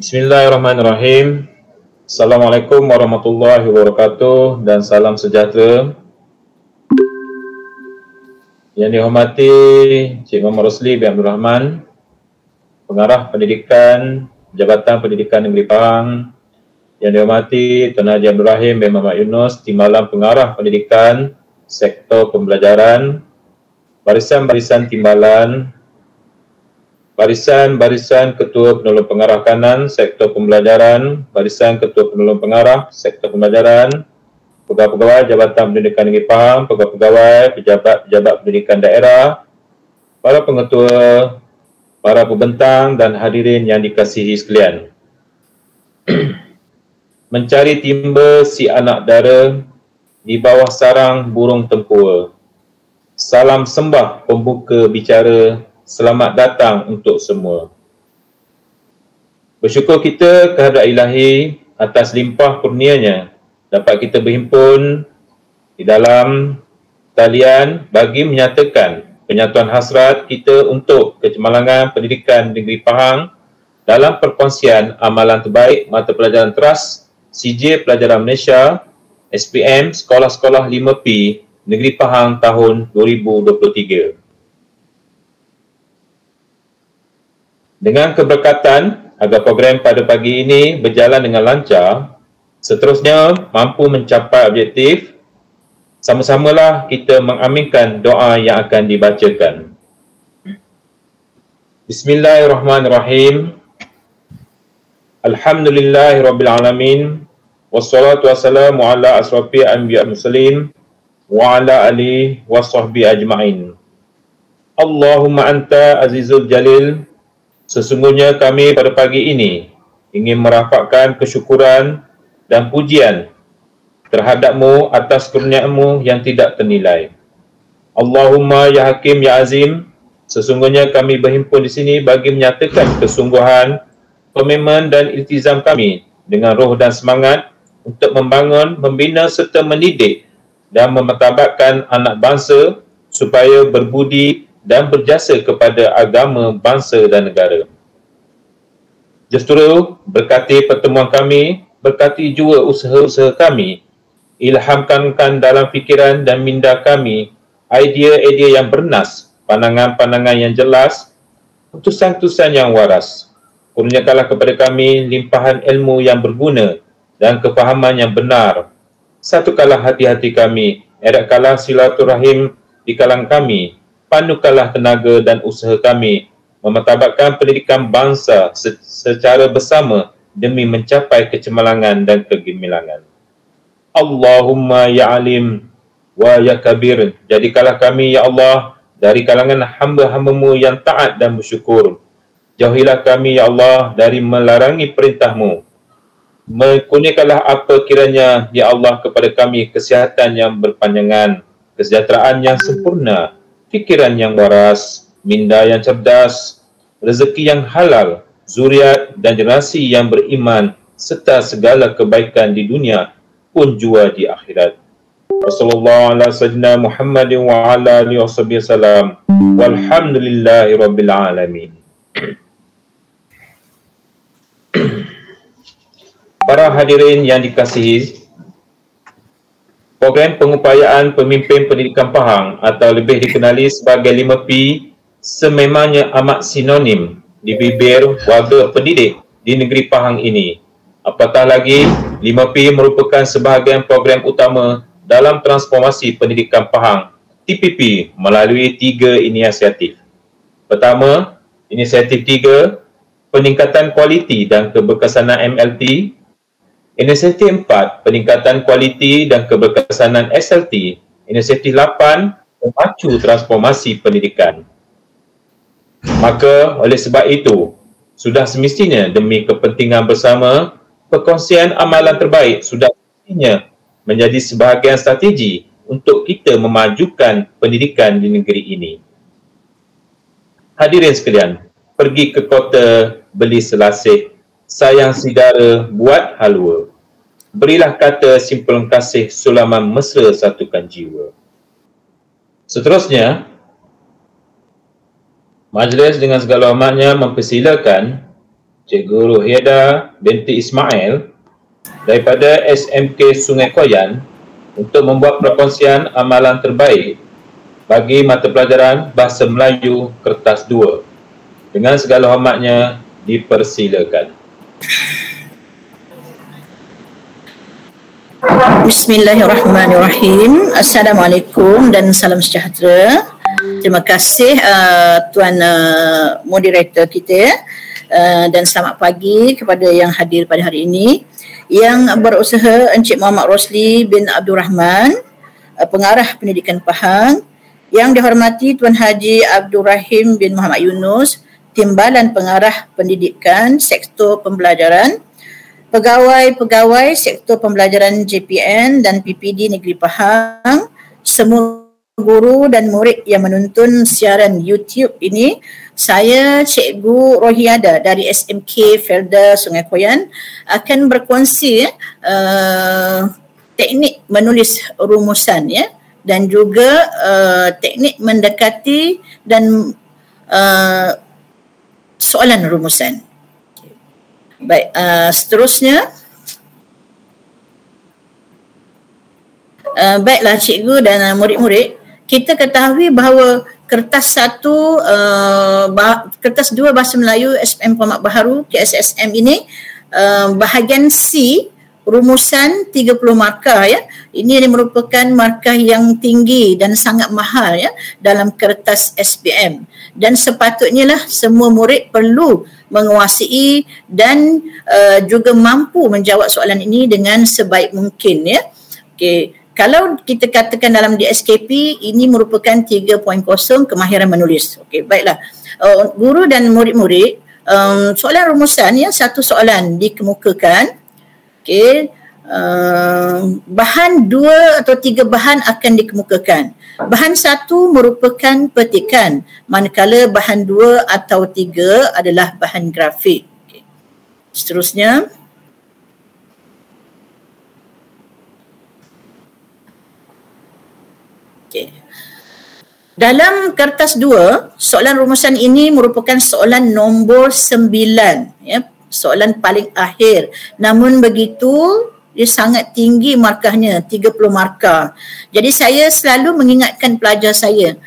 Bismillahirrahmanirrahim. Assalamualaikum warahmatullahi wabarakatuh dan salam sejahtera. Yang dihormati Cik Muhammad Rosli bin Abdul Rahman, Pengarah Pendidikan Jabatan Pendidikan Negeri Pahang. Yang dihormati Tuan Haji Abdul Rahim bin Muhammad Yunus, Timbalan Pengarah Pendidikan Sektor Pembelajaran, barisan-barisan timbalan, barisan-barisan Ketua Penolong Pengarah Kanan Sektor Pembelajaran, barisan Ketua Penolong Pengarah Sektor Pembelajaran, pegawai-pegawai Jabatan Pendidikan Negeri Pahang, pegawai-pegawai, pejabat-pejabat pendidikan daerah, para pengetua, para pembentang dan hadirin yang dikasihi sekalian. Mencari timba si anak dara di bawah sarang burung tempua. Salam sembah pembuka bicara, selamat datang untuk semua. Bersyukur kita kehadrat Ilahi atas limpah kurnianya dapat kita berhimpun di dalam talian bagi menyatakan penyatuan hasrat kita untuk kecemerlangan pendidikan Negeri Pahang dalam perkongsian amalan terbaik mata pelajaran teras CJ Pelajaran Malaysia SPM Sekolah-Sekolah 5P Negeri Pahang tahun 2023. Dengan keberkatan agar program pada pagi ini berjalan dengan lancar, seterusnya mampu mencapai objektif, sama-samalah kita mengaminkan doa yang akan dibacakan. Bismillahirrahmanirrahim. Alhamdulillahirrabbilalamin. Wassalatu wassalamu ala asrafi anbiya muslim wa ala alihi wa sahbihi ajma'in. Allahumma anta azizul jalil. Sesungguhnya kami pada pagi ini ingin merafakkan kesyukuran dan pujian terhadap-Mu atas kurnia-Mu yang tidak ternilai. Allahumma ya Hakim ya Azim, sesungguhnya kami berhimpun di sini bagi menyatakan kesungguhan, komitmen dan iltizam kami dengan roh dan semangat untuk membangun, membina serta mendidik dan memartabatkan anak bangsa supaya berbudi dan berjasa kepada agama, bangsa dan negara. Justru berkati pertemuan kami, berkati juga usaha-usaha kami, ilhamkan dalam fikiran dan minda kami idea-idea yang bernas, pandangan-pandangan yang jelas, putusan-putusan yang waras. Kurniakanlah kepada kami limpahan ilmu yang berguna dan kefahaman yang benar. Satukanlah hati-hati kami, eratkanlah silaturahim di kalangan kami, pandukanlah tenaga dan usaha kami, memartabatkan pendidikan bangsa secara bersama demi mencapai kecemerlangan dan kegemilangan. Allahumma ya alim wa ya kabir, jadikanlah kami ya Allah dari kalangan hamba-hamba-Mu yang taat dan bersyukur. Jauhilah kami ya Allah dari melarangi perintah-Mu. Kurniakanlah apa kiranya ya Allah kepada kami kesihatan yang berpanjangan, kesejahteraan yang sempurna, fikiran yang waras, minda yang cerdas, rezeki yang halal, zuriat dan generasi yang beriman, serta segala kebaikan di dunia pun jua di akhirat. Wassallallahu ala sayyidina Muhammadin wa ala alihi wasallam. Walhamdulillahi rabbil alamin. Para hadirin yang dikasihi, program pengupayaan pemimpin pendidikan Pahang atau lebih dikenali sebagai 5P sememangnya amat sinonim di bibir warga pendidik di negeri Pahang ini. Apatah lagi, 5P merupakan sebahagian program utama dalam transformasi pendidikan Pahang TPP melalui 3 inisiatif. Pertama, inisiatif 3, peningkatan kualiti dan keberkesanan MLT. Inisiatif 4, peningkatan kualiti dan keberkesanan SLT. Inisiatif 8, memacu transformasi pendidikan. Maka oleh sebab itu, sudah semestinya demi kepentingan bersama, perkongsian amalan terbaik sudah semestinya menjadi sebahagian strategi untuk kita memajukan pendidikan di negeri ini. Hadirin sekalian, pergi ke kota beli selasih, sayang saudara buat halwa. Berilah kata simpulan kasih sulaman mesra satukan jiwa. Seterusnya, majlis dengan segala hormatnya mempersilakan Cikgu Ruhiada binti Ismail daripada SMK Sungai Koyan untuk membuat perkongsian amalan terbaik bagi mata pelajaran Bahasa Melayu Kertas 2. Dengan segala hormatnya, dipersilakan. Bismillahirrahmanirrahim. Assalamualaikum dan salam sejahtera. Terima kasih Tuan moderator kita dan selamat pagi kepada yang hadir pada hari ini. Yang berusaha Encik Muhammad Rosli bin Abdul Rahman, pengarah pendidikan Pahang. Yang dihormati Tuan Haji Abdul Rahim bin Muhammad Yunus, Timbalan Pengarah Pendidikan Sektor Pembelajaran. Pegawai-pegawai Sektor Pembelajaran JPN dan PPD Negeri Pahang, semua guru dan murid yang menonton siaran YouTube ini. Saya Cikgu Rohiada dari SMK Felda Sungai Koyan akan berkongsi teknik menulis rumusan dan juga teknik mendekati dan soalan rumusan. Baik, seterusnya. Baiklah cikgu dan murid-murid, kita ketahui bahawa kertas 1, kertas 2 Bahasa Melayu SPM Format Baharu KSSM ini bahagian C, rumusan 30 markah Ini merupakan markah yang tinggi dan sangat mahal dalam kertas SPM, dan sepatutnya lah semua murid perlu menguasai dan juga mampu menjawab soalan ini dengan sebaik mungkin Okey, kalau kita katakan dalam DSKP ini merupakan 3.0 kemahiran menulis. Okey, baiklah. Guru dan murid-murid, soalan rumusan satu soalan dikemukakan. Okey, bahan 2 atau 3 bahan akan dikemukakan. Bahan 1 merupakan petikan, manakala bahan 2 atau 3 adalah bahan grafik. Okay. Seterusnya. Okay. Dalam kertas 2, soalan rumusan ini merupakan soalan nombor 9, soalan paling akhir. Namun begitu, dia sangat tinggi markahnya, 30 markah. Jadi saya selalu mengingatkan pelajar saya,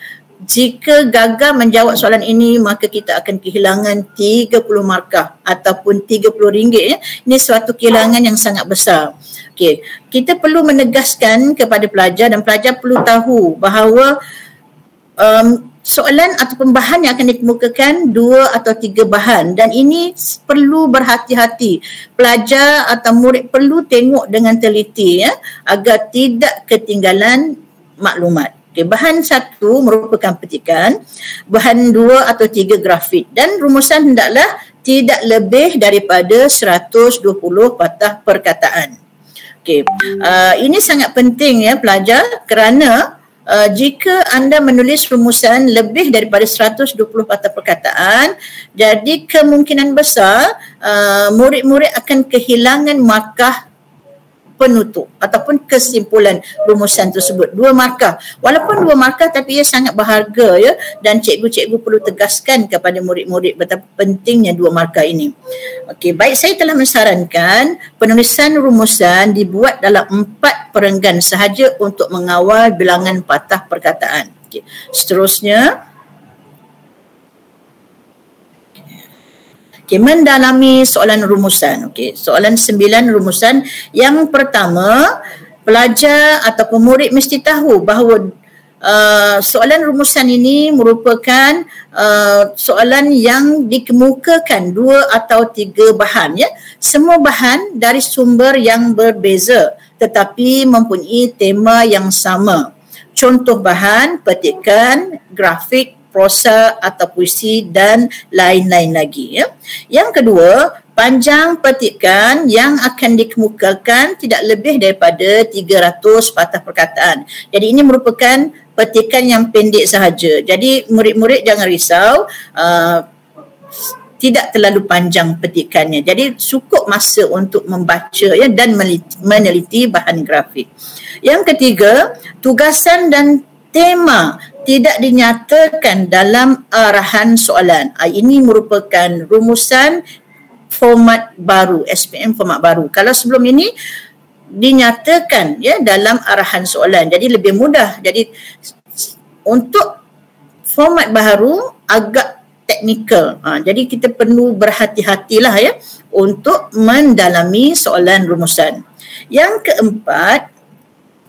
jika gagal menjawab soalan ini, maka kita akan kehilangan 30 markah ataupun RM30. Ini suatu kehilangan yang sangat besar. Okey, kita perlu menegaskan kepada pelajar, dan pelajar perlu tahu bahawa soalan ataupun bahan yang akan dikemukakan 2 atau 3 bahan, dan ini perlu berhati-hati. Pelajar atau murid perlu tengok dengan teliti agar tidak ketinggalan maklumat. Okay, bahan 1 merupakan petikan, bahan 2 atau 3 grafik, dan rumusan hendaklah tidak lebih daripada 120 patah perkataan. Okay. Ini sangat penting pelajar, kerana jika anda menulis rumusan lebih daripada 120 patah perkataan, jadi kemungkinan besar murid-murid akan kehilangan markah penutup ataupun kesimpulan rumusan tersebut. 2 markah. Walaupun 2 markah, tapi ia sangat berharga dan cikgu-cikgu perlu tegaskan kepada murid-murid betapa pentingnya 2 markah ini. Okey, baik, saya telah mensarankan penulisan rumusan dibuat dalam 4 perenggan sahaja untuk mengawal bilangan patah perkataan. Okey, seterusnya. Okay, mendalami soalan rumusan. Okay, soalan 9 rumusan. Yang pertama, pelajar atau pemurid mesti tahu bahawa soalan rumusan ini merupakan soalan yang dikemukakan 2 atau 3 bahan. Semua bahan dari sumber yang berbeza tetapi mempunyai tema yang sama. Contoh bahan, petikan, grafik, prosa atau puisi dan lain-lain lagi. Yang kedua, panjang petikan yang akan dikemukakan tidak lebih daripada 300 patah perkataan. Jadi ini merupakan petikan yang pendek sahaja. Jadi murid-murid jangan risau, tidak terlalu panjang petikannya. Jadi cukup masa untuk membaca dan meneliti bahan grafik. Yang ketiga, tugasan dan tema tidak dinyatakan dalam arahan soalan. Ini merupakan rumusan format baru, SPM format baru. Kalau sebelum ini dinyatakan ya dalam arahan soalan, jadi lebih mudah. Jadi untuk format baru agak teknikal. Jadi kita perlu berhati-hatilah ya untuk mendalami soalan rumusan. Yang keempat,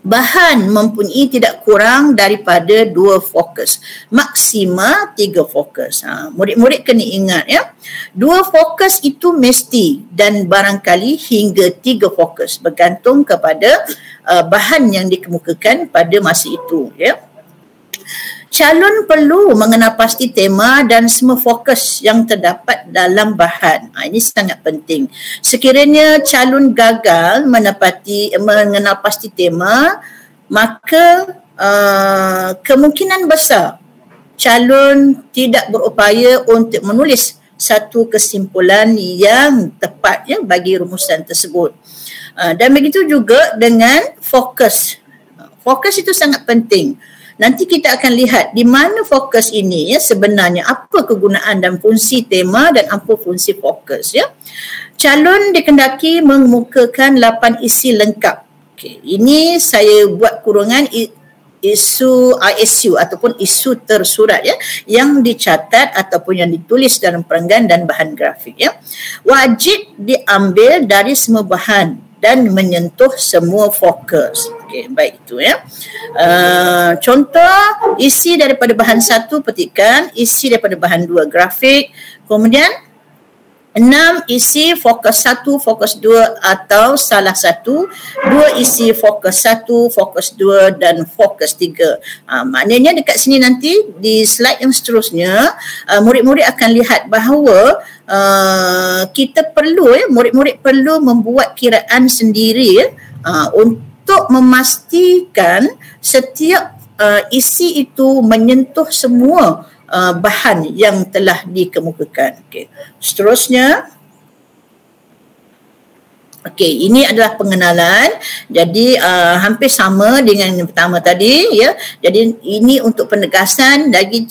bahan mempunyai tidak kurang daripada 2 fokus, maksima 3 fokus. Murid-murid kena ingat ya, 2 fokus itu mesti dan barangkali hingga 3 fokus bergantung kepada bahan yang dikemukakan pada masa itu ya. Calon perlu mengenal pasti tema dan semua fokus yang terdapat dalam bahan. Ini sangat penting. Sekiranya calon gagal mengenal pasti tema, maka kemungkinan besar calon tidak berupaya untuk menulis satu kesimpulan yang tepat ya bagi rumusan tersebut. Dan begitu juga dengan fokus. Fokus itu sangat penting. Nanti kita akan lihat di mana fokus ini ya sebenarnya, apa kegunaan dan fungsi tema dan apa fungsi fokus ya. Calon dikendaki mengemukakan 8 isi lengkap. Okey, ini saya buat kurungan isu ISU ataupun isu tersurat ya yang dicatat ataupun yang ditulis dalam perenggan dan bahan grafik ya. Wajib diambil dari semua bahan dan menyentuh semua fokus. Okey, baik itu ya. Contoh isi daripada bahan 1 petikan, isi daripada bahan 2 grafik, kemudian 6 isi fokus 1, fokus 2 atau salah satu, 2 isi fokus 1, fokus 2 dan fokus 3. Maknanya dekat sini nanti di slide yang seterusnya murid-murid akan lihat bahawa kita perlu murid-murid perlu membuat kiraan sendiri untuk memastikan setiap isi itu menyentuh semua bahan yang telah dikemukakan. Okey. Seterusnya, okey, ini adalah pengenalan. Jadi hampir sama dengan yang pertama tadi ya. Jadi ini untuk penegasan lagi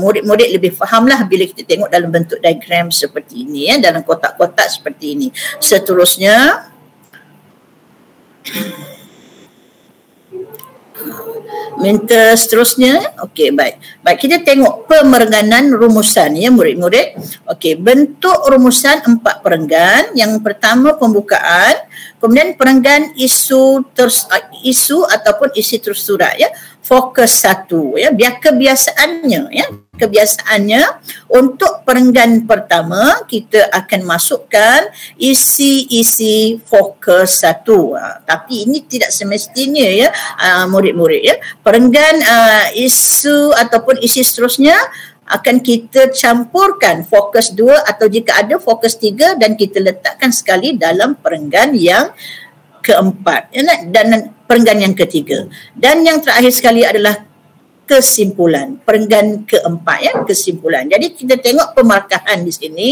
murid-murid lebih fahamlah bila kita tengok dalam bentuk diagram seperti ini ya, dalam kotak-kotak seperti ini. Seterusnya, minta seterusnya. Okey, baik. Baik, kita tengok pemerengganan rumusan ya murid-murid. Okey, bentuk rumusan 4 perenggan. Yang pertama pembukaan, kemudian perenggan isu ataupun isi tersurat ya. Fokus 1 ya. Biar kebiasaannya ya. Kebiasaannya untuk perenggan pertama kita akan masukkan isi-isi fokus 1. Tapi ini tidak semestinya ya murid-murid ya. Perenggan isu ataupun isi seterusnya akan kita campurkan fokus 2 atau jika ada fokus 3 dan kita letakkan sekali dalam perenggan yang keempat ya, dan perenggan yang ketiga. Dan yang terakhir sekali adalah kesimpulan, perenggan keempat ya, kesimpulan. Jadi kita tengok pemarkahan di sini.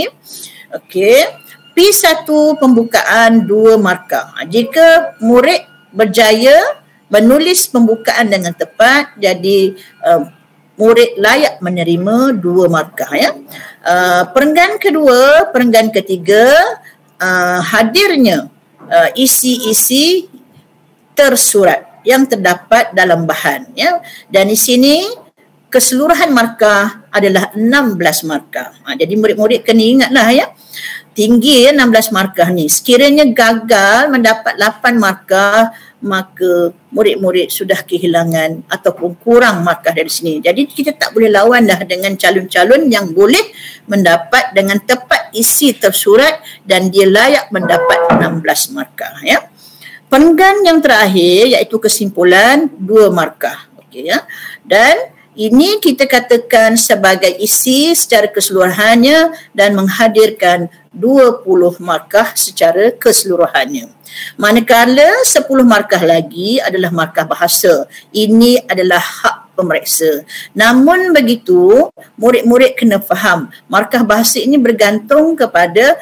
Okey, P1 pembukaan 2 markah. Jika murid berjaya menulis pembukaan dengan tepat, jadi murid layak menerima 2 markah ya. Perenggan kedua, perenggan ketiga, hadirnya isi-isi tersurat yang terdapat dalam bahan ya. Dan di sini keseluruhan markah adalah 16 markah. Jadi murid-murid kena ingatlah ya, tinggi ya 16 markah ni. Sekiranya gagal mendapat 8 markah, maka murid-murid sudah kehilangan ataupun kurang markah dari sini. Jadi kita tak boleh lawanlah dengan calon-calon yang boleh mendapat dengan tepat isi tersurat dan dia layak mendapat 16 markah ya. Perenggan yang terakhir iaitu kesimpulan 2 markah. Okey ya. Dan ini kita katakan sebagai isi secara keseluruhannya dan menghadirkan 20 markah secara keseluruhannya. Manakala 10 markah lagi adalah markah bahasa. Ini adalah hak pemeriksa. Namun begitu, murid-murid kena faham, markah bahasa ini bergantung kepada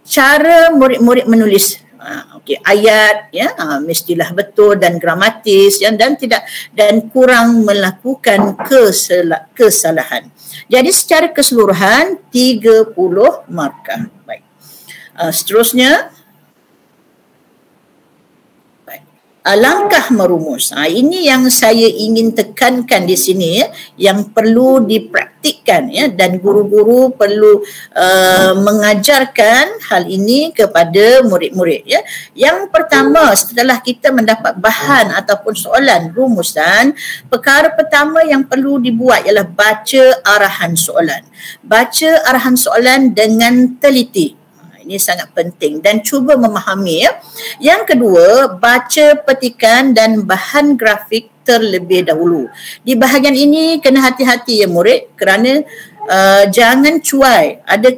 cara murid-murid menulis. Okey, ayat ya, mestilah betul dan gramatis ya, dan kurang melakukan kesalahan. Jadi secara keseluruhan 30 markah. Baik. Seterusnya, langkah merumus. Ini yang saya ingin tekankan di sini ya, yang perlu dipraktikkan ya, dan guru-guru perlu mengajarkan hal ini kepada murid-murid ya. Yang pertama, setelah kita mendapat bahan ataupun soalan rumusan, perkara pertama yang perlu dibuat ialah baca arahan soalan. Baca arahan soalan dengan teliti. Ini sangat penting dan cuba memahami ya. Yang kedua, baca petikan dan bahan grafik terlebih dahulu. Di bahagian ini kena hati-hati ya murid, kerana jangan cuai. Ada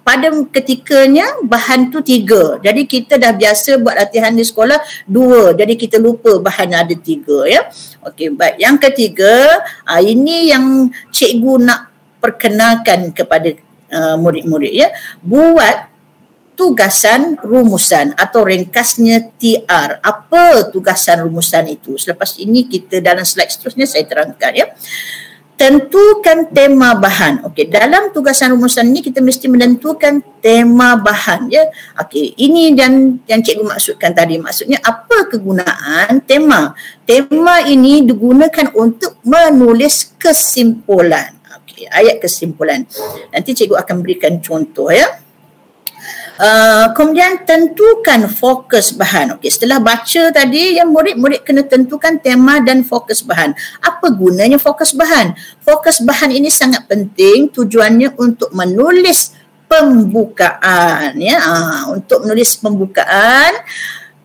pada ketikanya bahan tu 3. Jadi kita dah biasa buat latihan di sekolah 2. Jadi kita lupa bahan ada 3 ya. Okey, baik. Yang ketiga, ini yang cikgu nak perkenalkan kepada murid-murid ya, buat tugasan rumusan atau ringkasnya TR. Apa tugasan rumusan itu? Selepas ini kita dalam slide seterusnya saya terangkan ya. Tentukan tema bahan. Okey, dalam tugasan rumusan ini kita mesti menentukan tema bahan ya. Okey, ini yang cikgu maksudkan tadi. Maksudnya apa kegunaan tema? Tema ini digunakan untuk menulis kesimpulan. Ayat kesimpulan. Nanti cikgu akan berikan contoh ya. Kemudian tentukan fokus bahan. Okey, setelah baca tadi yang murid-murid kena tentukan tema dan fokus bahan. Apa gunanya fokus bahan? Fokus bahan ini sangat penting, tujuannya untuk menulis pembukaan ya. Untuk menulis pembukaan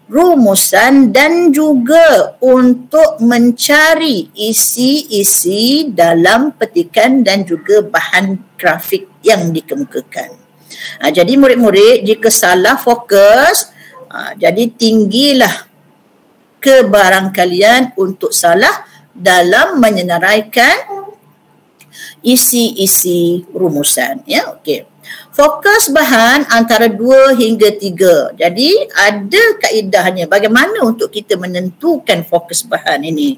rumusan dan juga untuk mencari isi-isi dalam petikan dan juga bahan grafik yang dikemukakan. Jadi murid-murid jika salah fokus, jadi tinggilah kebarangkalian untuk salah dalam menyenaraikan isi-isi rumusan ya. Okey. Fokus bahan antara 2 hingga 3. Jadi ada kaedahnya bagaimana untuk kita menentukan fokus bahan ini.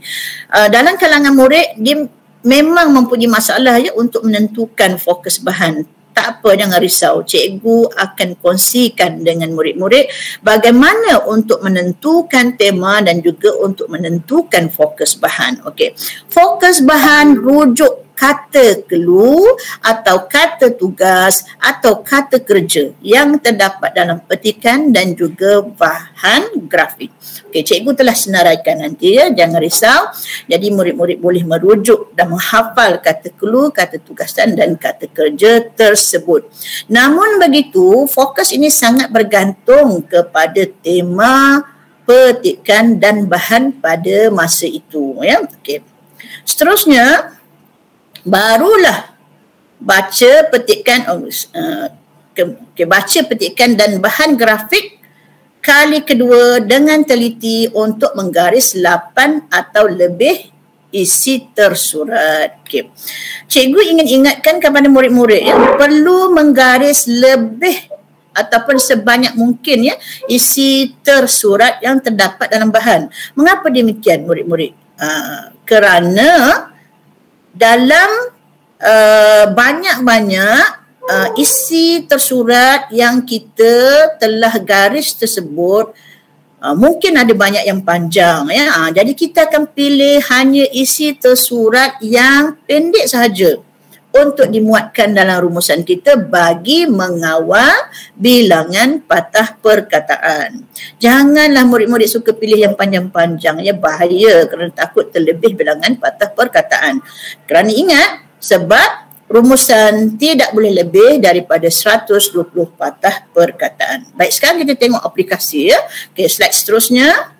Dalam kalangan murid dia memang mempunyai masalah ya untuk menentukan fokus bahan. Tak apa, jangan risau. Cikgu akan kongsikan dengan murid-murid bagaimana untuk menentukan tema dan juga untuk menentukan fokus bahan. Okey. Fokus bahan rujuk kata clue atau kata tugas atau kata kerja yang terdapat dalam petikan dan juga bahan grafik. Okey, cikgu telah senaraikan nanti ya, jangan risau. Jadi murid-murid boleh merujuk dan menghafal kata clue, kata tugasan dan kata kerja tersebut. Namun begitu, fokus ini sangat bergantung kepada tema petikan dan bahan pada masa itu ya. Okey. Seterusnya, barulah baca petikan baca petikan dan bahan grafik kali kedua dengan teliti untuk menggaris 8 atau lebih isi tersurat. Okay. Cikgu ingin ingatkan kepada murid-murid yang perlu menggaris lebih ataupun sebanyak mungkin ya isi tersurat yang terdapat dalam bahan. Mengapa demikian murid-murid? Kerana dalam banyak-banyak isi tersurat yang kita telah garis tersebut, mungkin ada banyak yang panjang ya. Jadi kita akan pilih hanya isi tersurat yang pendek sahaja untuk dimuatkan dalam rumusan kita bagi mengawal bilangan patah perkataan. Janganlah murid-murid suka pilih yang panjang-panjang ya, bahaya kerana takut terlebih bilangan patah perkataan. Kerana ingat, sebab rumusan tidak boleh lebih daripada 120 patah perkataan. Baik, sekarang kita tengok aplikasi ya. Okey, slide seterusnya.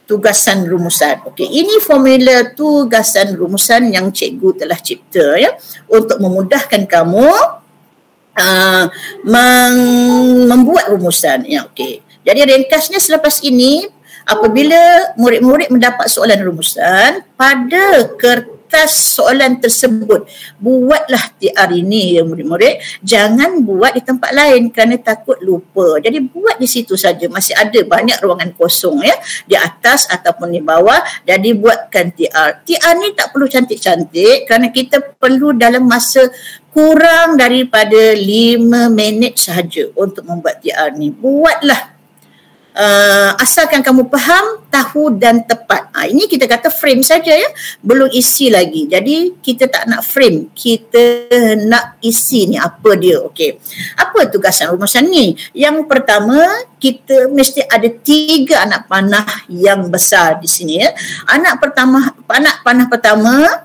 Tugasan rumusan. Okey, ini formula tugasan rumusan yang cikgu telah cipta ya untuk memudahkan kamu membuat rumusan ya. Okey. Jadi ringkasnya selepas ini, apabila murid-murid mendapat soalan rumusan pada kertas atas soalan tersebut. Buatlah TR ini ya murid-murid. Jangan buat di tempat lain kerana takut lupa. Jadi buat di situ saja. Masih ada banyak ruangan kosong ya. Di atas ataupun di bawah. Jadi buatkan TR. TR ni tak perlu cantik-cantik kerana kita perlu dalam masa kurang daripada 5 minit sahaja untuk membuat TR ni. Buatlah. Asalkan kamu faham, tahu dan tepat. Ini kita kata frame saja ya, belum isi lagi. Jadi kita tak nak frame, kita nak isi ni apa dia. Okey. Apa tugasan rumusan ni? Yang pertama, kita mesti ada 3 anak panah yang besar di sini ya. Anak panah pertama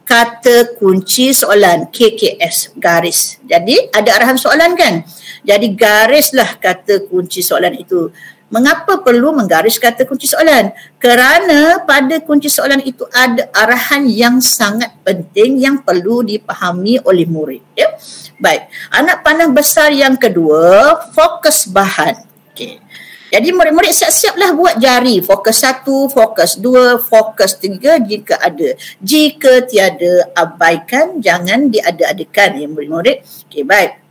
kata kunci soalan, KKS, garis. Jadi ada arahan soalan kan? Jadi garislah kata kunci soalan itu. Mengapa perlu menggaris kata kunci soalan? Kerana pada kunci soalan itu ada arahan yang sangat penting yang perlu dipahami oleh murid. Ya? Baik, anak panah besar yang kedua, fokus bahan. Okey. Jadi murid-murid siap-siaplah buat jari. Fokus 1, fokus 2, fokus 3 jika ada. Jika tiada, abaikan, jangan diada-adakan ya murid-murid. Okey, baik.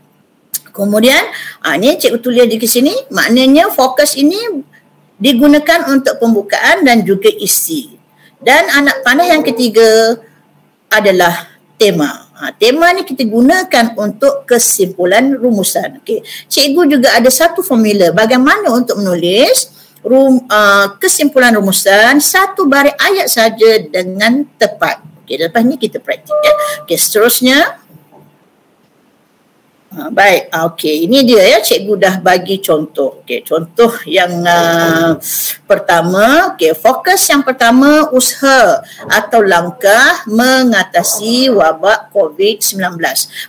Kemudian, ni cikgu tulis di sini, maknanya fokus ini digunakan untuk pembukaan dan juga isi. Dan anak panah yang ketiga adalah tema. Tema ni kita gunakan untuk kesimpulan rumusan. Okay. Cikgu juga ada satu formula bagaimana untuk menulis kesimpulan rumusan satu baris ayat saja dengan tepat. Okay, lepas ni kita praktik ya. Okay, seterusnya. Baik, okey, ini dia ya, cikgu dah bagi contoh. Okey, contoh yang pertama, okey, fokus yang pertama, usaha atau langkah mengatasi wabak COVID-19.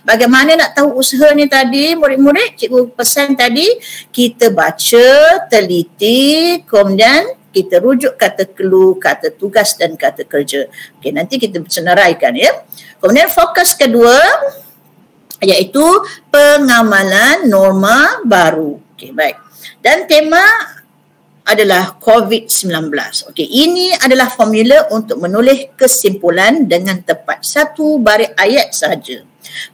Bagaimana nak tahu usaha ni tadi, murid-murid? Cikgu pesan tadi, kita baca, teliti, kemudian kita rujuk kata clue, kata tugas dan kata kerja. Okey, nanti kita senaraikan ya. Kemudian fokus kedua, iaitu pengamalan norma baru. Okey, baik. Dan tema adalah COVID-19. Okey, ini adalah formula untuk menulis kesimpulan dengan tepat. Satu baris ayat saja.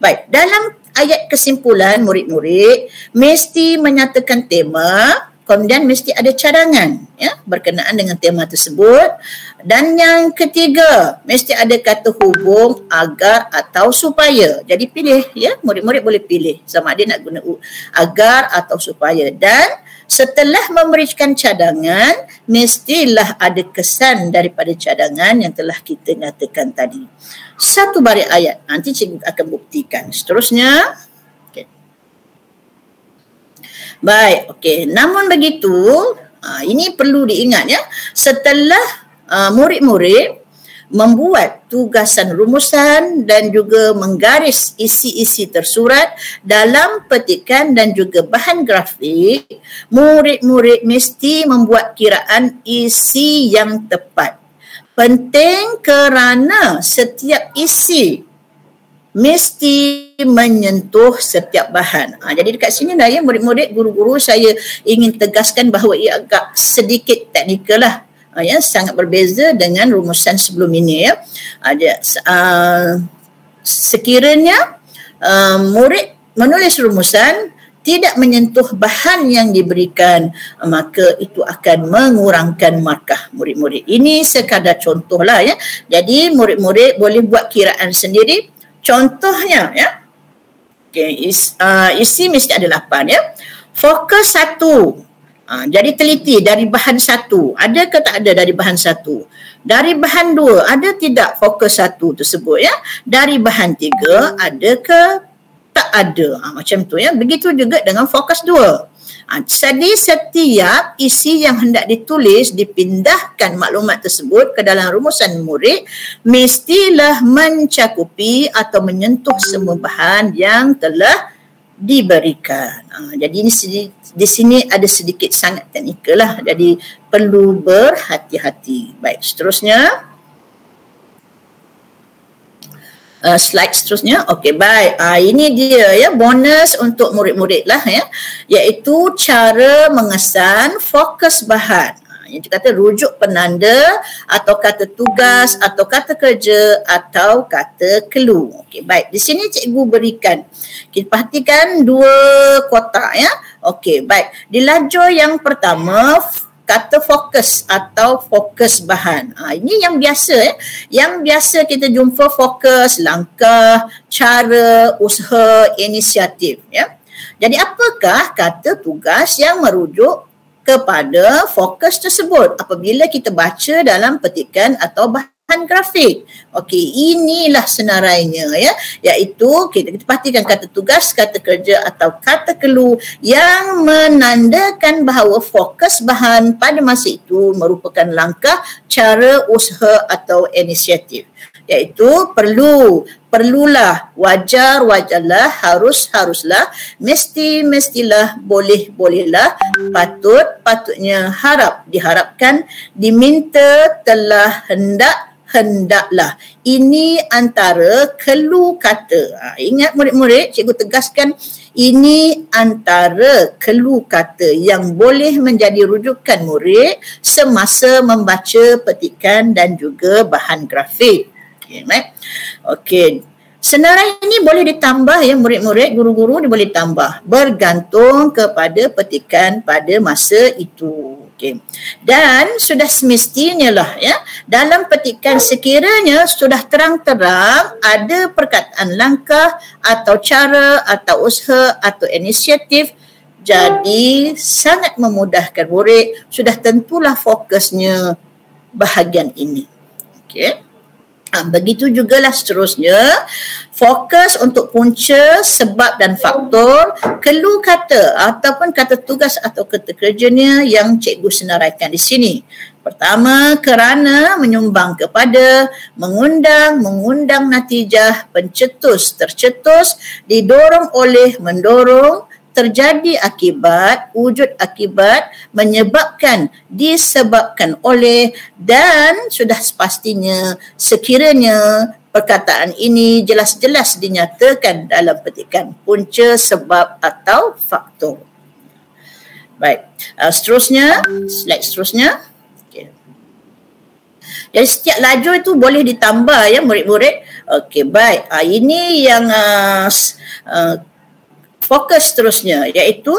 Baik, dalam ayat kesimpulan murid-murid mesti menyatakan tema, kemudian mesti ada cadangan ya berkenaan dengan tema tersebut. Dan yang ketiga, mesti ada kata hubung, agar atau supaya. Jadi pilih ya, murid-murid boleh pilih sama ada nak guna agar atau supaya. Dan setelah memberikan cadangan, mestilah ada kesan daripada cadangan yang telah kita nyatakan tadi. Satu baris ayat, nanti cikgu akan buktikan. Seterusnya, okay. Baik, okey. Namun begitu, ini perlu diingat ya. Setelah murid-murid membuat tugasan rumusan dan juga menggaris isi-isi tersurat dalam petikan dan juga bahan grafik, murid-murid mesti membuat kiraan isi yang tepat. Penting kerana setiap isi mesti menyentuh setiap bahan. Jadi dekat sini dah ya murid-murid, guru-guru saya ingin tegaskan bahawa ia agak sedikit teknikal lah. Ya, sangat berbeza dengan rumusan sebelum ini ya. Sekiranya murid menulis rumusan tidak menyentuh bahan yang diberikan, maka itu akan mengurangkan markah murid-murid. Ini sekadar contoh lah ya. Jadi murid-murid boleh buat kiraan sendiri. Contohnya ya. Okay, isi mesti ada 8 ya. Fokus 1. Jadi teliti dari bahan 1, ada ke tak ada dari bahan 1? Dari bahan 2, ada tidak fokus 1 tersebut ya? Dari bahan 3, ada ke tak ada? Macam tu ya. Begitu juga dengan fokus 2. Jadi setiap isi yang hendak ditulis, dipindahkan maklumat tersebut ke dalam rumusan murid, mestilah mencakupi atau menyentuh semua bahan yang telah diberikan. Jadi di sini ada sedikit sangat teknikal lah. Jadi perlu berhati-hati. Baik, seterusnya. Slide seterusnya. Okey, baik. Ini dia ya, bonus untuk murid-murid lah ya. Iaitu cara mengesan fokus bahan. Yang kata rujuk penanda atau kata tugas atau kata kerja atau kata clue. Okey, baik. Di sini cikgu berikan. Kita perhatikan 2 kotak ya. Okey, baik. Di lajur yang pertama, kata fokus atau fokus bahan. Ini yang biasa Yang biasa kita jumpa fokus, langkah, cara, usaha, inisiatif ya. Jadi apakah kata tugas yang merujuk kepada fokus tersebut apabila kita baca dalam petikan atau bahan grafik? Okey, inilah senarainya ya, iaitu kita perhatikan kata tugas, kata kerja atau kata clue yang menandakan bahawa fokus bahan pada masa itu merupakan langkah, cara, usaha atau inisiatif. Iaitu perlulah, wajar, wajarlah, haruslah, mestilah, bolehlah, patutnya, diharapkan, diminta, telah, hendaklah. Ini antara clue kata. Ingat murid-murid, cikgu tegaskan ini antara clue kata yang boleh menjadi rujukan murid semasa membaca petikan dan juga bahan grafik. Okey. Senarai ini boleh ditambah ya murid-murid, guru-guru dia boleh tambah bergantung kepada petikan pada masa itu. Okey. Dan sudah semestinya lah ya dalam petikan sekiranya sudah terang-terang ada perkataan langkah atau cara atau usaha atau inisiatif, jadi sangat memudahkan murid, sudah tentulah fokusnya bahagian ini. Okey. Begitu jugalah seterusnya, fokus untuk punca, sebab dan faktor, clue kata ataupun kata tugas atau kata kerjanya yang cikgu senaraikan di sini. Pertama, kerana menyumbang kepada, mengundang natijah, pencetus, tercetus, didorong oleh, mendorong, terjadi akibat, wujud akibat, menyebabkan, disebabkan oleh, dan sudah sepastinya sekiranya perkataan ini jelas-jelas dinyatakan dalam petikan punca, sebab atau faktor. Baik, seterusnya, slide seterusnya. Okay. Jadi setiap lajur itu boleh ditambah ya murid-murid. Okey, baik. Ini yang fokus seterusnya, iaitu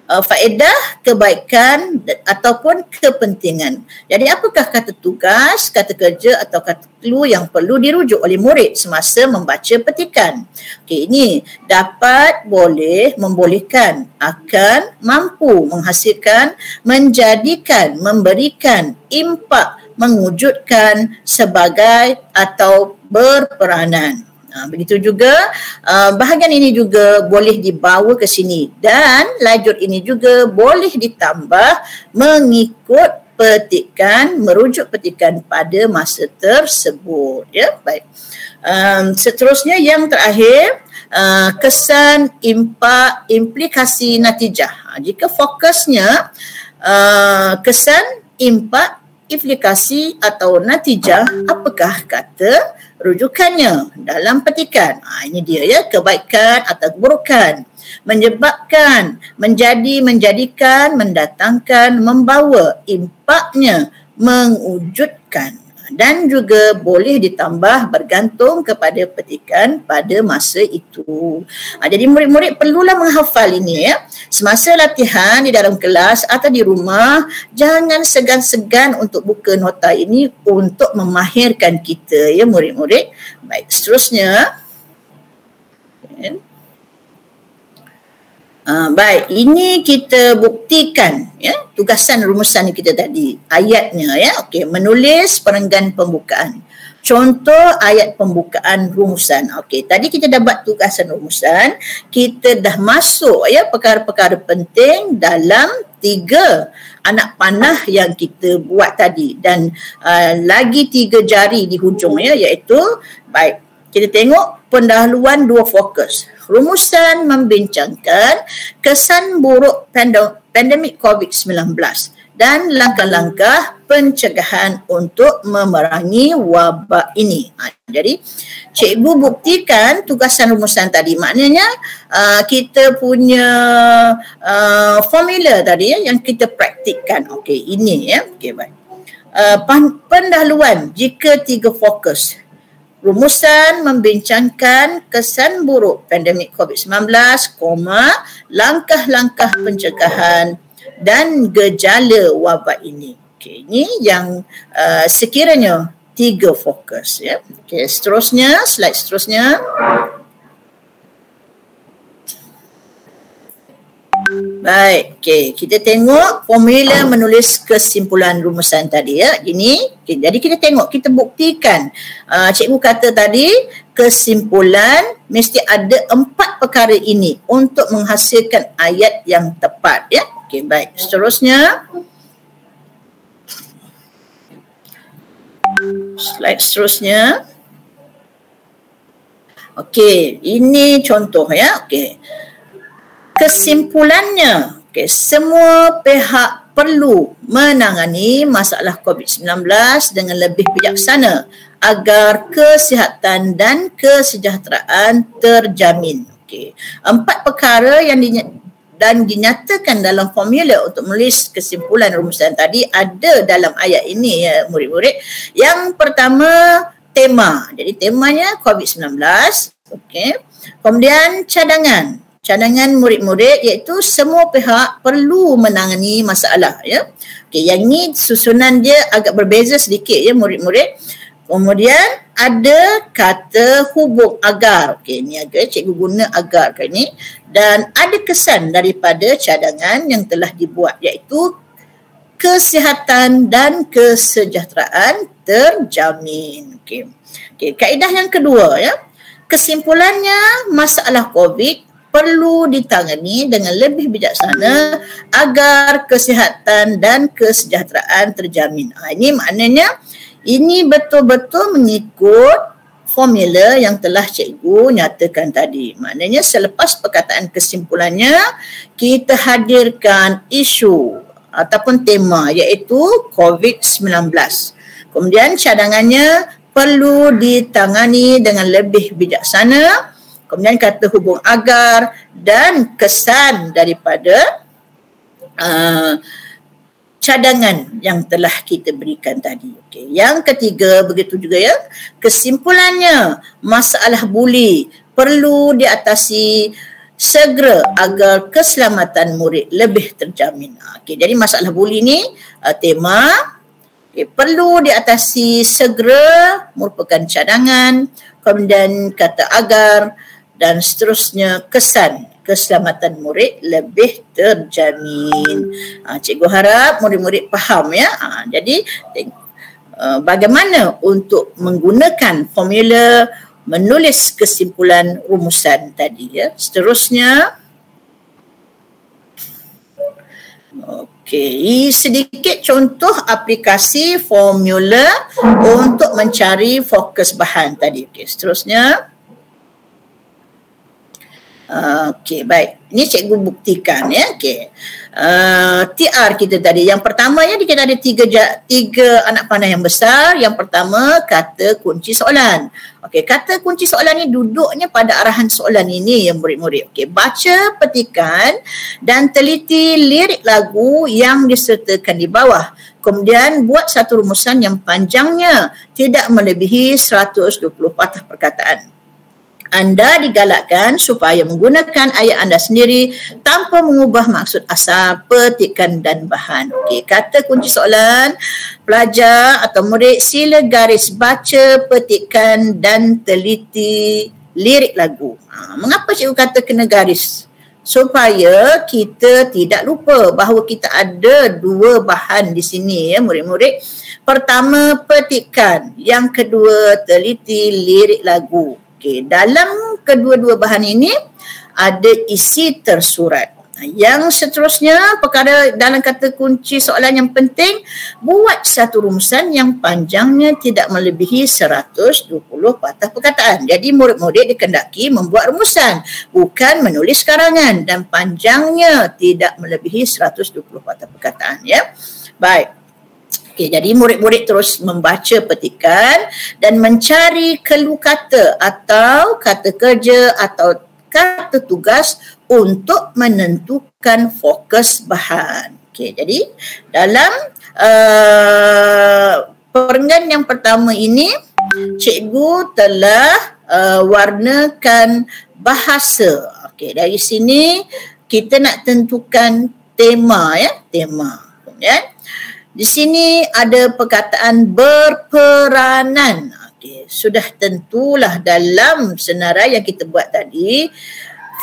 faedah, kebaikan ataupun kepentingan. Jadi apakah kata tugas, kata kerja atau kata clue yang perlu dirujuk oleh murid semasa membaca petikan? Okey, ini dapat, boleh, membolehkan, akan, mampu, menghasilkan, menjadikan, memberikan, impak, mewujudkan, sebagai atau berperanan. Begitu juga bahagian ini juga boleh dibawa ke sini dan lajur ini juga boleh ditambah mengikut petikan, merujuk petikan pada masa tersebut ya. Baik. Seterusnya yang terakhir, kesan, impak, implikasi, natijah. Jika fokusnya kesan, impak, implikasi atau natijah, apakah kata rujukannya dalam petikan? Ini dia ya, kebaikan atau keburukan, menyebabkan, menjadi, menjadikan, mendatangkan, membawa, impaknya, mewujudkan, dan juga boleh ditambah bergantung kepada petikan pada masa itu. Jadi murid-murid perlulah menghafal ini ya. Semasa latihan di dalam kelas atau di rumah, jangan segan-segan untuk buka nota ini untuk memahirkan kita ya murid-murid. Baik, seterusnya. Baik, ini kita buktikan ya tugasan rumusan kita tadi, ayatnya ya. Okey, menulis perenggan pembukaan. Contoh ayat pembukaan rumusan. Okey, tadi kita dah buat tugasan rumusan, kita dah masuk ya perkara-perkara penting dalam 3 anak panah yang kita buat tadi dan lagi 3 jari di hujung ya, iaitu baik. Kita tengok pendahuluan 2 fokus. Rumusan membincangkan kesan buruk pandemik COVID-19 dan langkah-langkah pencegahan untuk memerangi wabak ini. Jadi cikgu buktikan tugasan rumusan tadi, maknanya kita punya formula tadi yang kita praktikkan. Okey, ini ya. Okey, baik. Pendahuluan jika 3 fokus. Rumusan membincangkan kesan buruk pandemik COVID-19, langkah-langkah pencegahan dan gejala wabak ini. Okey, ini yang sekiranya 3 fokus ya. Okey, seterusnya, slide seterusnya. Baik, okey, kita tengok formula menulis kesimpulan rumusan tadi ya. Ini, okay, jadi kita tengok, kita buktikan. Cikgu kata tadi kesimpulan mesti ada 4 perkara ini untuk menghasilkan ayat yang tepat ya. Okey, baik. Seterusnya. Slide seterusnya. Okey, ini contoh ya. Okey. Kesimpulannya, okay, semua pihak perlu menangani masalah COVID-19 dengan lebih bijaksana agar kesihatan dan kesejahteraan terjamin. Okay. 4 perkara yang dinyatakan dalam formula untuk menulis kesimpulan rumusan tadi ada dalam ayat ini ya murid-murid. Yang pertama, tema. Jadi temanya COVID-19. Okay. Kemudian cadangan murid-murid iaitu semua pihak perlu menangani masalah ya. Okey, yang ni susunan dia agak berbeza sedikit ya murid-murid. Kemudian ada kata hubung agar. Okey, ni agak cikgu guna agar kan ni, dan ada kesan daripada cadangan yang telah dibuat iaitu kesihatan dan kesejahteraan terjamin. Okey. Okey, kaedah yang kedua ya. Kesimpulannya, masalah COVID perlu ditangani dengan lebih bijaksana agar kesihatan dan kesejahteraan terjamin. Ini maknanya ini betul-betul mengikut formula yang telah cikgu nyatakan tadi. Maknanya selepas perkataan kesimpulannya, kita hadirkan isu ataupun tema iaitu COVID-19. Kemudian cadangannya perlu ditangani dengan lebih bijaksana. Kemudian kata hubung agar dan kesan daripada cadangan yang telah kita berikan tadi. Okey. Yang ketiga begitu juga ya. Kesimpulannya, masalah buli perlu diatasi segera agar keselamatan murid lebih terjamin. Okey, jadi masalah buli ni tema perlu diatasi segera merupakan cadangan, kemudian kata agar dan seterusnya kesan keselamatan murid lebih terjamin. Cikgu harap murid-murid faham ya. Jadi bagaimana untuk menggunakan formula menulis kesimpulan rumusan tadi ya. Seterusnya. Okey, sedikit contoh aplikasi formula untuk mencari fokus bahan tadi. Okey, seterusnya. Okey, baik. Ini cikgu buktikan ya. Okey. TR kita tadi. Yang pertama ya, kita ada tiga anak panah yang besar. Yang pertama, kata kunci soalan. Okey, kata kunci soalan ni duduknya pada arahan soalan ini ya murid-murid. Okey, baca petikan dan teliti lirik lagu yang disertakan di bawah. Kemudian buat satu rumusan yang panjangnya tidak melebihi 120 patah perkataan. Anda digalakkan supaya menggunakan ayat anda sendiri tanpa mengubah maksud asal petikan dan bahan. Okey, kata kunci soalan, pelajar atau murid sila garis baca petikan dan teliti lirik lagu. Mengapa cikgu kata kena garis? Supaya kita tidak lupa bahawa kita ada 2 bahan di sini ya murid-murid. Pertama petikan, yang kedua teliti lirik lagu. Okay. Dalam kedua-dua bahan ini ada isi tersurat. Yang seterusnya, perkara dalam kata kunci soalan yang penting, buat satu rumusan yang panjangnya tidak melebihi 120 patah perkataan. Jadi murid-murid dikendaki membuat rumusan, bukan menulis karangan, dan panjangnya tidak melebihi 120 patah perkataan ya. Baik. Okey, jadi murid-murid terus membaca petikan dan mencari keluh kata atau kata kerja atau kata tugas untuk menentukan fokus bahan. Okey, jadi dalam perenggan yang pertama ini, cikgu telah warnakan bahasa. Okey, dari sini kita nak tentukan tema, ya, tema. Kemudian di sini ada perkataan berperanan. Okey, sudah tentulah dalam senarai yang kita buat tadi,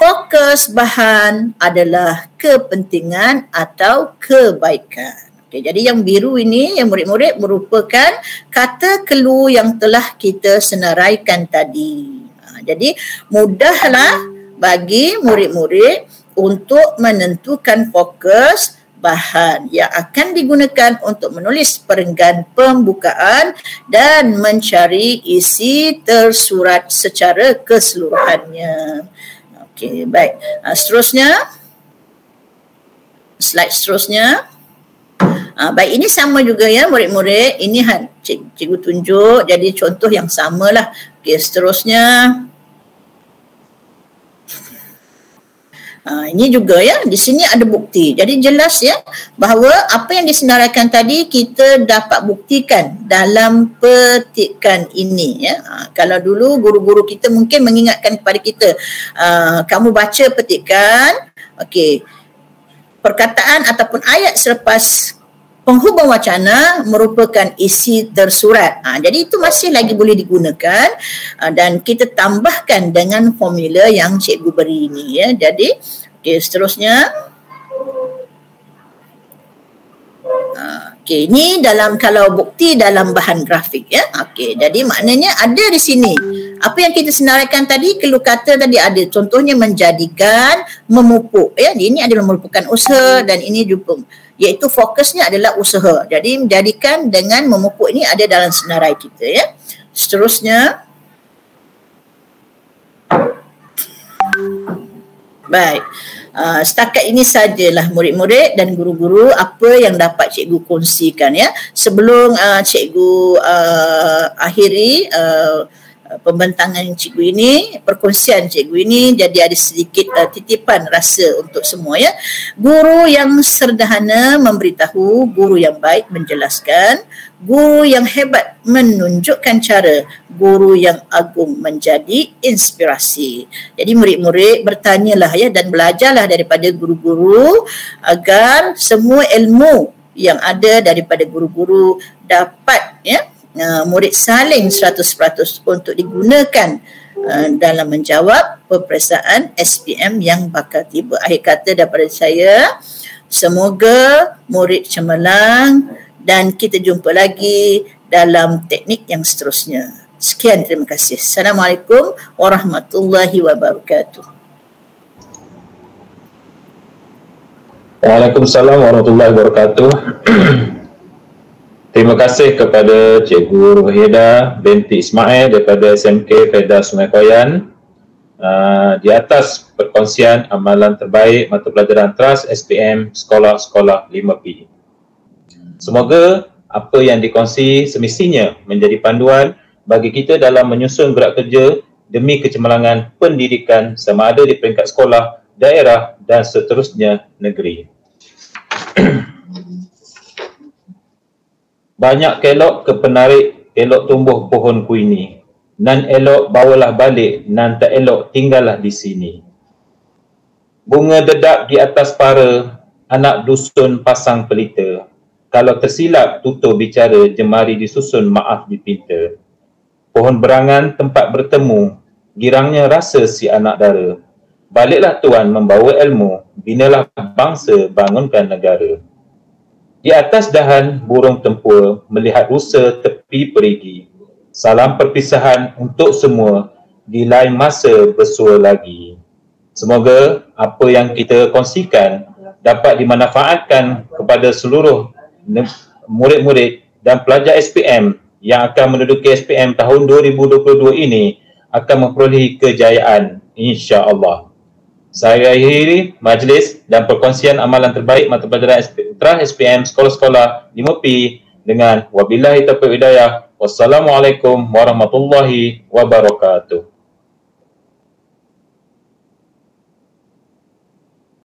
fokus bahan adalah kepentingan atau kebaikan. Okey, jadi yang biru ini, yang murid-murid, merupakan kata keluh yang telah kita senaraikan tadi. Jadi mudahlah bagi murid-murid untuk menentukan fokus bahan yang akan digunakan untuk menulis perenggan pembukaan dan mencari isi tersurat secara keseluruhannya. Okey, baik. Seterusnya, slide seterusnya. Baik, ini sama juga ya murid-murid. Ini cikgu tunjuk, jadi contoh yang samalah. Okey, seterusnya. Ini juga ya, di sini ada bukti. Jadi jelas ya bahawa apa yang disenaraikan tadi kita dapat buktikan dalam petikan ini ya. Kalau dulu guru-guru kita mungkin mengingatkan kepada kita, kamu baca petikan, okey, perkataan ataupun ayat selepas penghubung wacana merupakan isi tersurat. Jadi itu masih lagi boleh digunakan dan kita tambahkan dengan formula yang cikgu beri ini ya. Jadi okey, seterusnya. Okey, ini dalam kalau bukti dalam bahan grafik ya. Okey, jadi maknanya ada di sini. Apa yang kita senaraikan tadi, keluh kata tadi ada. Contohnya menjadikan, memupuk ya. Ini adalah merupakan usaha dan ini juga iaitu fokusnya adalah usaha. Jadi menjadikan dengan memupuk ini ada dalam senarai kita ya. Seterusnya. Baik. Setakat ini sajalah murid-murid dan guru-guru apa yang dapat cikgu kongsikan ya. Sebelum cikgu akhiri pembentangan cikgu ini, perkongsian cikgu ini, jadi ada sedikit titipan rasa untuk semua ya. Guru yang sederhana memberitahu, guru yang baik menjelaskan, guru yang hebat menunjukkan cara, guru yang agung menjadi inspirasi. Jadi murid-murid bertanyalah ya dan belajarlah daripada guru-guru agar semua ilmu yang ada daripada guru-guru dapat ya murid saling 100% untuk digunakan dalam menjawab peperiksaan SPM yang bakal tiba. Akhir kata daripada saya, semoga murid cemerlang dan kita jumpa lagi dalam teknik yang seterusnya. Sekian, terima kasih. Assalamualaikum warahmatullahi wabarakatuh. Waalaikumsalam warahmatullahi wabarakatuh. Terima kasih kepada Cikgu Ruhidah binti Ismail daripada SMK Fedah Sungai Koyan di atas perkongsian amalan terbaik mata pelajaran TRAS SPM Sekolah-Sekolah 5P. Semoga apa yang dikongsi semestinya menjadi panduan bagi kita dalam menyusun gerak kerja demi kecemerlangan pendidikan sama ada di peringkat sekolah, daerah dan seterusnya negeri. Banyak kelok ke penarik, elok tumbuh pohon kuini. Nan elok bawalah balik, nan tak elok tinggallah di sini. Bunga dedap di atas para, anak dusun pasang pelita. Kalau tersilap tutur bicara, jemari disusun maaf dipinta. Pohon berangan tempat bertemu, girangnya rasa si anak dara. Baliklah tuan membawa ilmu, binalah bangsa, bangunkan negara. Di atas dahan burung tempur melihat rusa tepi perigi. Salam perpisahan untuk semua, di lain masa bersua lagi. Semoga apa yang kita kongsikan dapat dimanfaatkan kepada seluruh murid-murid dan pelajar SPM yang akan menduduki SPM tahun 2022 ini akan memperolehi kejayaan, insya-Allah. Saya akhiri majlis dan perkongsian amalan terbaik mata pelajaran SPM sekolah-sekolah 5P dengan wabillahi taufiq hidayah. Wassalamualaikum warahmatullahi wabarakatuh.